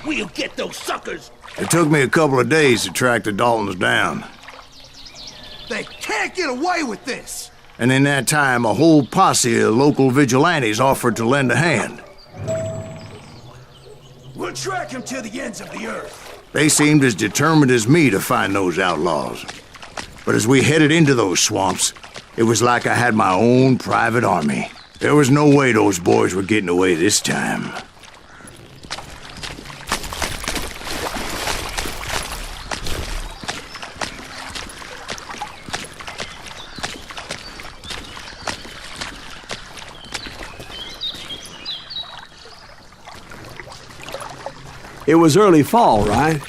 We'll get those suckers! It took me a couple of days to track the Daltons down. They can't get away with this! And in that time, a whole posse of local vigilantes offered to lend a hand. We'll track him to the ends of the earth. They seemed as determined as me to find those outlaws. But as we headed into those swamps, it was like I had my own private army. There was no way those boys were getting away this time. It was early fall, right?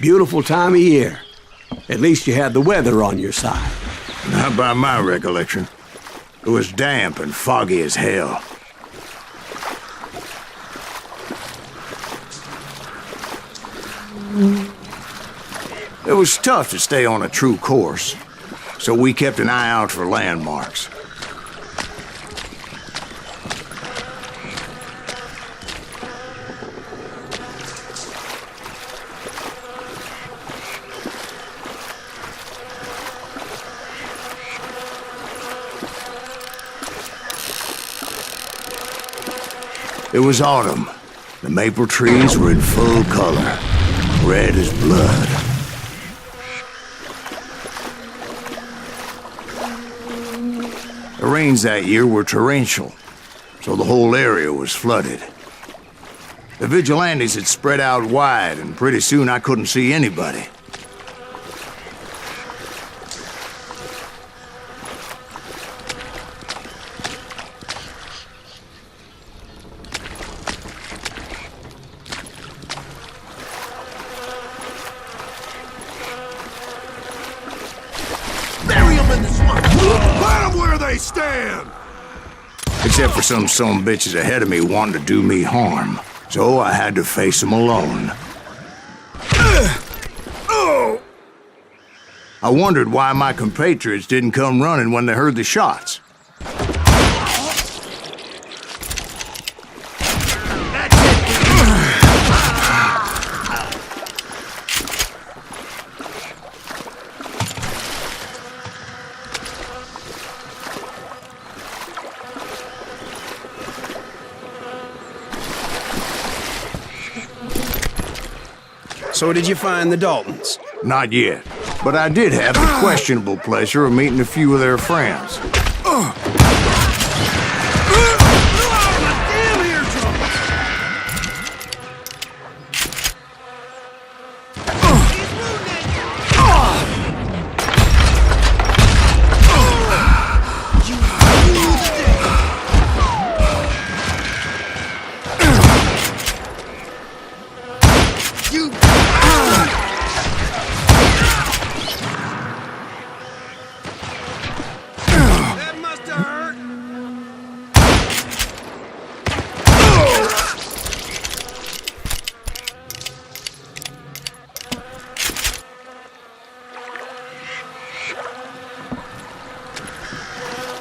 Beautiful time of year. At least you had the weather on your side. Not by my recollection. It was damp and foggy as hell. It was tough to stay on a true course, so we kept an eye out for landmarks. It was autumn. The maple trees were in full color, red as blood. The rains that year were torrential, so the whole area was flooded. The vigilantes had spread out wide, and pretty soon I couldn't see anybody. Stand! Except for some bitches ahead of me wanting to do me harm. So I had to face them alone. I wondered why my compatriots didn't come running when they heard the shots. So did you find the Daltons? Not yet, but I did have the questionable pleasure of meeting a few of their friends.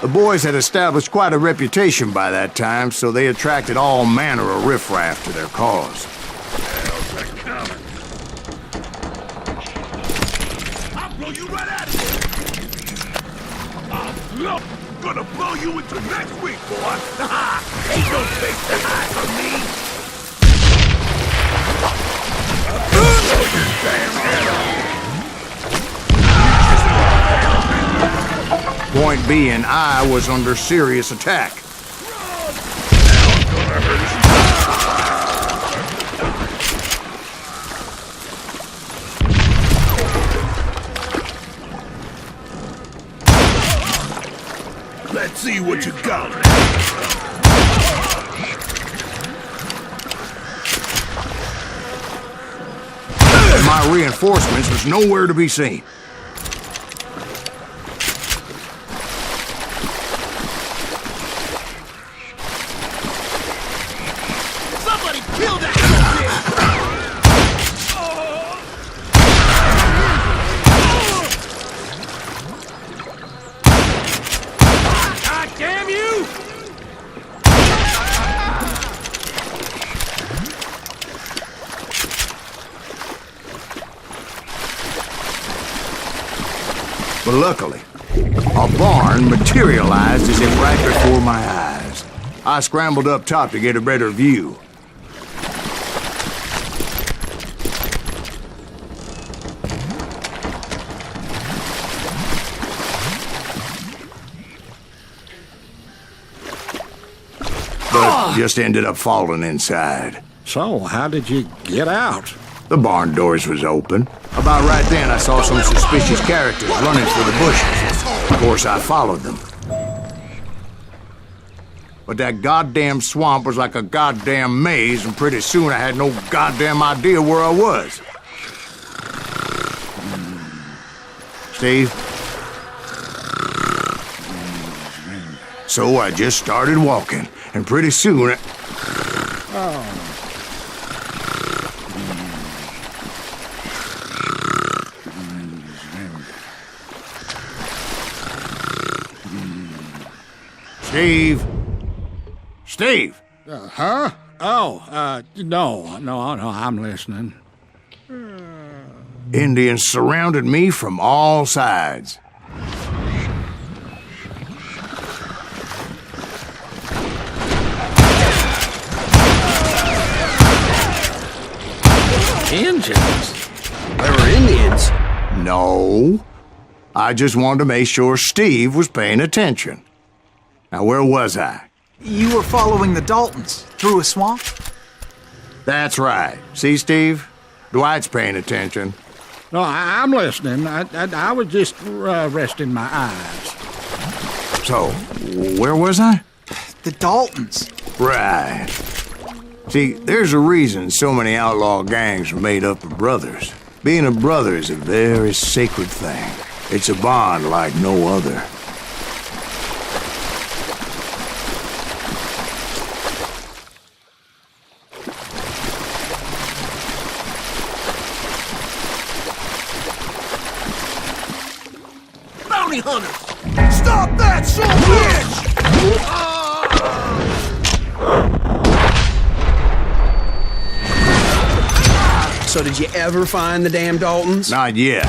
The boys had established quite a reputation by that time, so they attracted all manner of riffraff to their cause. Hell's a coming. I'll blow you right out of here. I'm gonna blow you into next week, boy. Ain't no face to hide from me. I'll blow your damn head off. Point being, I was under serious attack. Let's see what you got. My reinforcements was nowhere to be seen. But luckily, a barn materialized as if right before my eyes. I scrambled up top to get a better view. But just ended up falling inside. So, how did you get out? The barn doors was open. About right then, I saw some suspicious characters running for the bushes. Of course, I followed them. But that goddamn swamp was like a goddamn maze, and pretty soon I had no goddamn idea where I was. Steve? So I just started walking, and pretty soon... Steve? Steve! Huh? Oh, no, I'm listening. Indians surrounded me from all sides. Indians? There were Indians. No. I just wanted to make sure Steve was paying attention. Now, where was I? You were following the Daltons through a swamp? That's right. See, Steve? Dwight's paying attention. No, I'm listening. I was just resting my eyes. So, where was I? The Daltons. Right. See, there's a reason so many outlaw gangs are made up of brothers. Being a brother is a very sacred thing. It's a bond like no other. Bounty hunters! Stop that, son of a bitch! So did you ever find the damn Daltons? Not yet,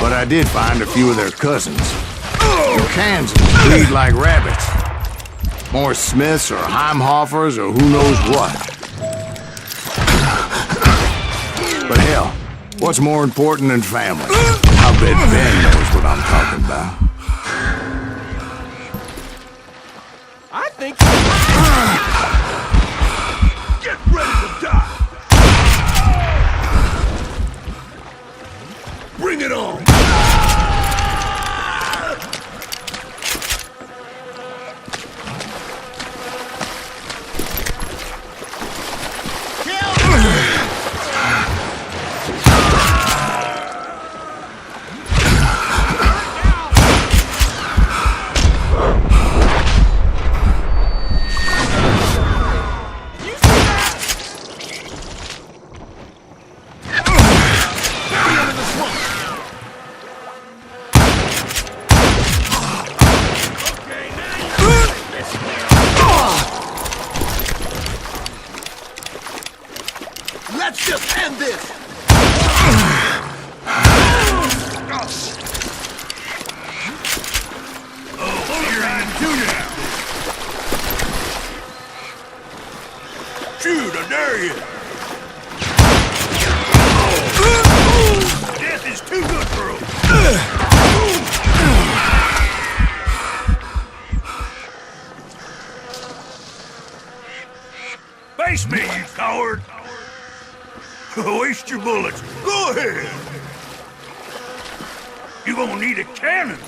but I did find a few of their cousins. In Kansas, breed like rabbits. More Smiths or Heimhoffers or who knows what. But hell, what's more important than family? I bet Ben knows what I'm talking about. I think... Get ready to die! Bring it on! Let's just end this! Oh, you're on two now! Shoot, I dare you! Death is too good for him! Face me, you coward! Waste your bullets. Go ahead. You're gonna need a cannon.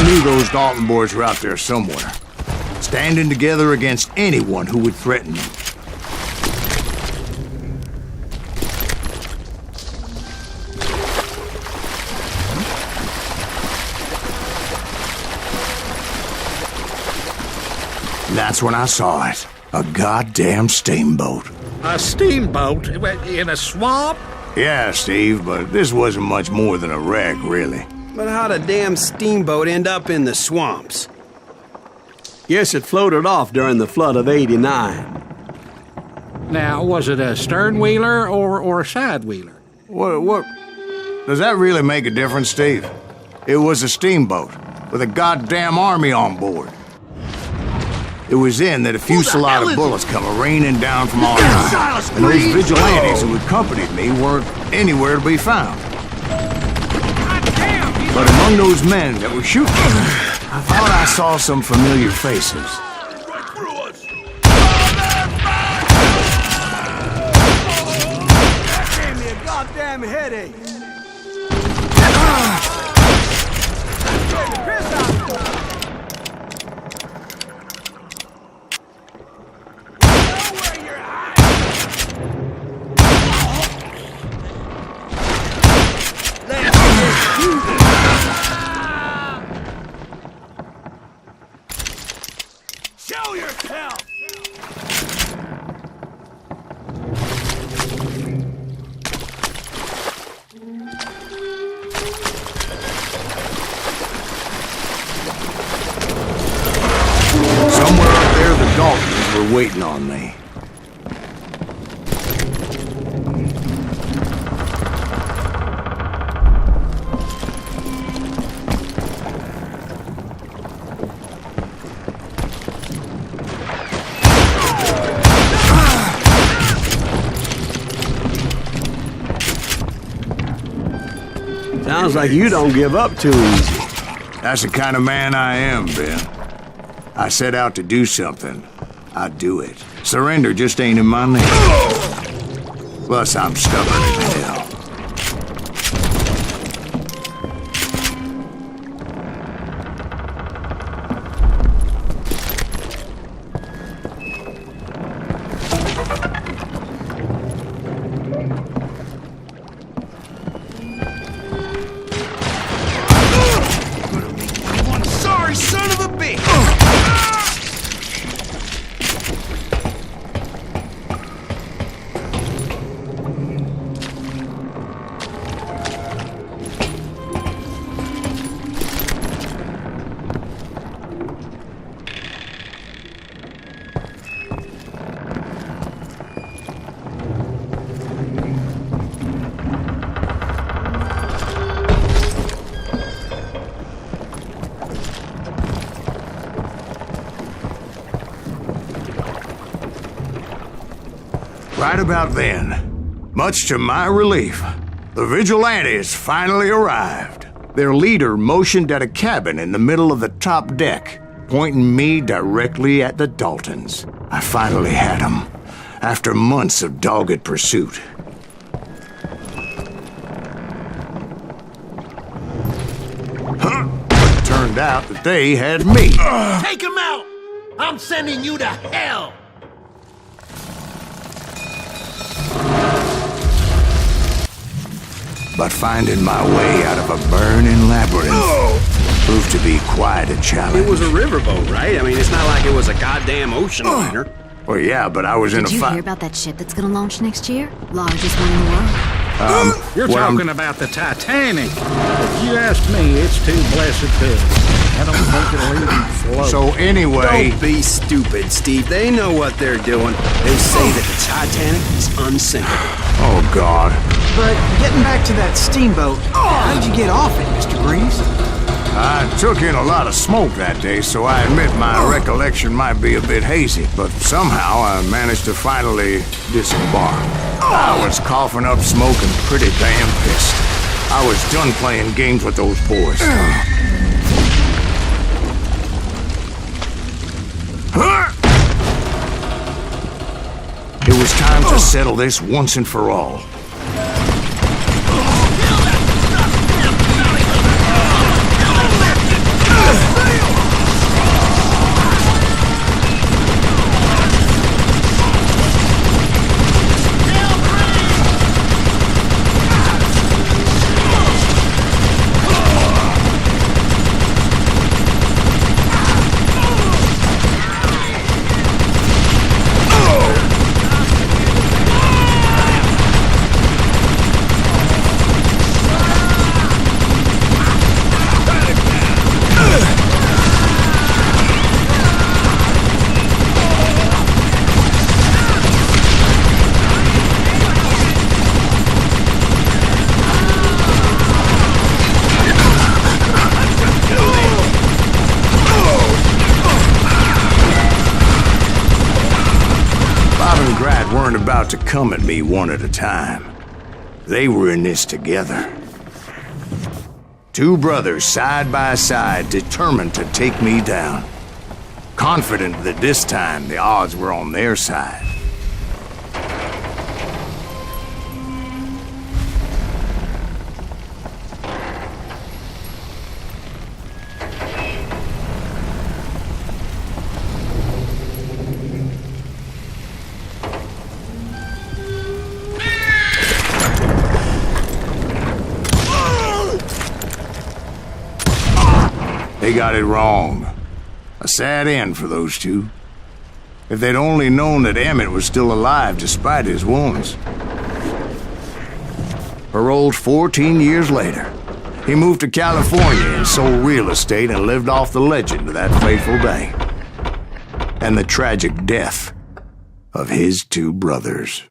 knew those Dalton boys were out there somewhere, standing together against anyone who would threaten them. That's when I saw it. A goddamn steamboat. A steamboat in a swamp? Yeah, Steve, but this wasn't much more than a wreck, really. But how'd a damn steamboat end up in the swamps? Yes, it floated off during the flood of '89. Now, was it a stern-wheeler or a side-wheeler? What? Does that really make a difference, Steve? It was a steamboat with a goddamn army on board. It was then that a fusillade of bullets come raining down from all sides, and those vigilantes who accompanied me weren't anywhere to be found. But among those men that were shooting, I thought I saw some familiar faces. Right through us! That gave me a goddamn headache. Show yourself! Somewhere up there, the Daltons were waiting on me. Sounds like you don't give up too easy. That's the kind of man I am, Ben. I set out to do something. I do it. Surrender just ain't in my name. Plus, I'm stubborn as hell. Sorry, son of a bitch! Right about then, much to my relief, the vigilantes finally arrived. Their leader motioned at a cabin in the middle of the top deck, pointing me directly at the Daltons. I finally had them, after months of dogged pursuit. But it turned out that they had me. Take him out! I'm sending you to hell! But finding my way out of a burning labyrinth proved to be quite a challenge. It was a riverboat, right? I mean, it's not like it was a goddamn ocean liner. Well, yeah, but I was in a Did you hear fight. about that ship that's gonna launch next year? Largest one in the world. You're well, talking about the Titanic. If you ask me, it's too blessed to. I don't think it'll even float. So anyway, Don't be stupid, Steve. They know what they're doing. They say that the Titanic is unsinkable. oh God. But getting back to that steamboat, how did you get off it, Mr. Breeze? I took in a lot of smoke that day, so I admit my recollection might be a bit hazy, but somehow I managed to finally disembark. I was coughing up smoke and pretty damn pissed. I was done playing games with those boys. It was time to settle this once and for all. about to come at me one at a time. They were in this together. Two brothers side by side, determined to take me down. Confident that this time the odds were on their side. They got it wrong. A sad end for those two. If they'd only known that Emmett was still alive despite his wounds. Paroled 14 years later, he moved to California and sold real estate and lived off the legend of that fateful day. And the tragic death of his two brothers.